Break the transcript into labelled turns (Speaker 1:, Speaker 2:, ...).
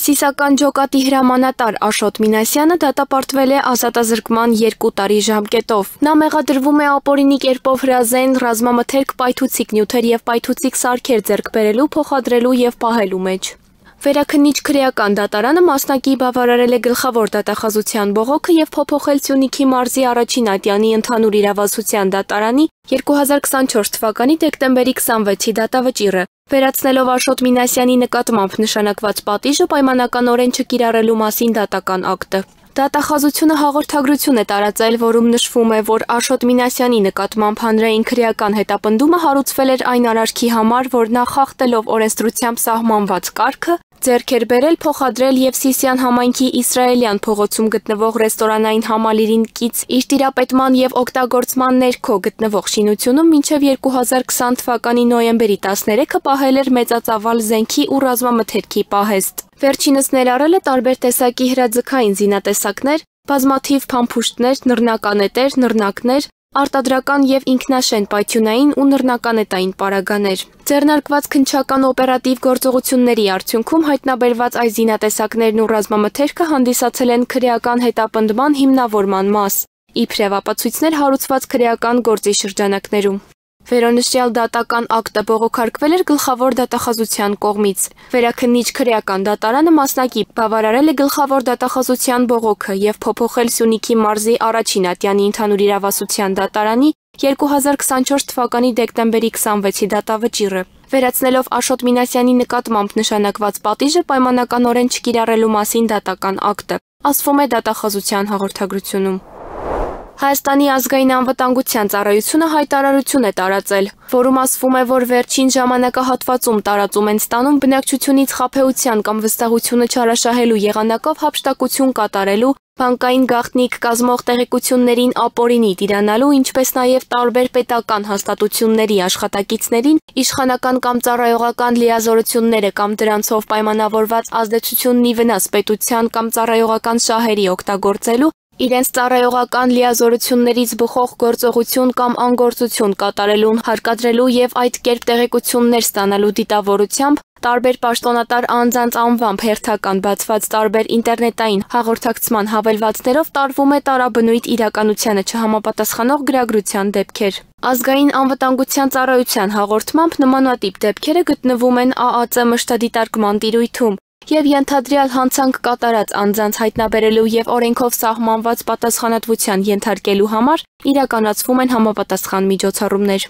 Speaker 1: Սիսական ջոկատի հրամանատար Աշոտ Մինասյանը դատապարտվել է ազատազրկման 2 տարի ժամկետով։ Նա մեղադրվում է ապօրինի կերպով հրազեն, ռազմամթերք, պայթուցիկ նյութեր եւ պայթուցիկ սարքեր ձեռք բերելու, փոխադրելու եւ պահելու մեջ։ Վերաքննիչ քրեական դատարանը մասնակի բավարարել է գլխավոր դատախազության բողոքը եւ փոփոխել Սյունիքի մարզի առաջին ատյանի ընդհանուր իրավասության դատարանի 2024 թվականի դեկտեմբերի 26-ի դատավճիռը, վերացնելով Աշոտ Մինասյանի նկատմամբ նշանակված պատիժը պայմանականորեն չկիրառելու մասին դատական ակտը։ Դատախազությունը հաղորդագրություն է տարածել, որում նշվում է, որ Աշոտ Մինասյանի նկատմամբ հանրային քրեական հետապնդումը հարուցվել էր այն արարքի համար, որ նա խախտելով օրենսդրությամբ սահմանված կարգը, ձեռք էր բերել, փոխադրել եւ Սիսիան համայնքի Իսրայելյան փողոցում գտնվող ռեստորանային համալիրին կից իր տիրապետման եւ օգտագործման ներքո գտնվող շինությունում մինչեւ 2020 թվականի նոյեմբերի 13-ը պահել էր մեծածավալ զենքի ու ռազմամթերքի պահեստ։ Վերջինս ներառել է տարբեր տեսակի հրաձգային զինատեսակներ, բազմաթիվ փամփուշտներ, նռնականետեր, նռնակներ, արտադրական եւ ինքնաշեն պայթյունային ու նռնականետային պարագաներ։ Ձեռնարկված քննչական օպերատիվ գործողությունների արդյունքում հայտնաբերված այս զինատեսակներն ու ռազմամթերքը հանդիսացել են քրեական հետապնդման հիմնավորման մաս, իբրև ապացույցներ հարուցված քրեական գործի շրջանակներում։ Վերոնշյալ դատական ակտը բողոքարկվել էր գլխավոր դատախազության կողմից։ Վերաքննիչ քրեական դատարանը մասնակի բավարարել է գլխավոր դատախազության բողոքը եւ փոփոխել Սյունիքի մարզի առաջին ատյանի ընդհանուր իրավասության դատարանի 2024 թվականի դեկտեմբերի 26-ի դատավճիռը, վերացնելով Աշոտ Մինասյանի նկատմամբ նշանակված պատիժը պայմանականորեն չկիրառելու մասին դատական ակտը, ասվում է դատախազության հաղորդագրությունում։ Հայաստանի ազգային անվտանգության ծառայությունը հայտարարություն է տարածել, որում ասվում է, որ վերջին ժամանակահատվածում տարածում են ստանում բնակչությունից խաբեության կամ վստահությունը չարաշահելու եղանակով հափշտակություն կատարելու, բանկային գաղտնիք կազմող տեղեկություններին ապօրինի տիրանալու, ինչպես նաև տարբեր պետական հաստատությունների աշխատակիցներին իշխանական կամ ծառայողական լիազորությունները կամ դրանցով պայմանավորված ազդեցությունն ի վնաս պետության կամ ծառայողական շահերի օգտագործելու, իրենց ծառայողական լիազորություններից բխող գործողություն կամ անգործություն կատարելուն հարկադրելու եւ այդ կերպ տեղեկություններ ստանալու դիտավորությամբ տարբեր պաշտոնատար անձանց անվամբ հերթական բացված տարբեր ինտերնետային հաղորդակցման հավելվածներով տարվում է տարաբնույթ իրականությանը չհամապատասխանող գրագրության դեպքեր։ Ազգային անվտանգության ծառայության հաղորդմամբ նմանատիպ դեպքերը գտնվում են ԱԱԾ մշտադիտարկման տիրույթում եւ ենթադրյալ հանցանք կատարած անձանց հայտնաբերելու եւ օրենքով սահմանված պատասխանատվության ենթարկելու համար իրականացվում են համապատասխան միջոցառումներ։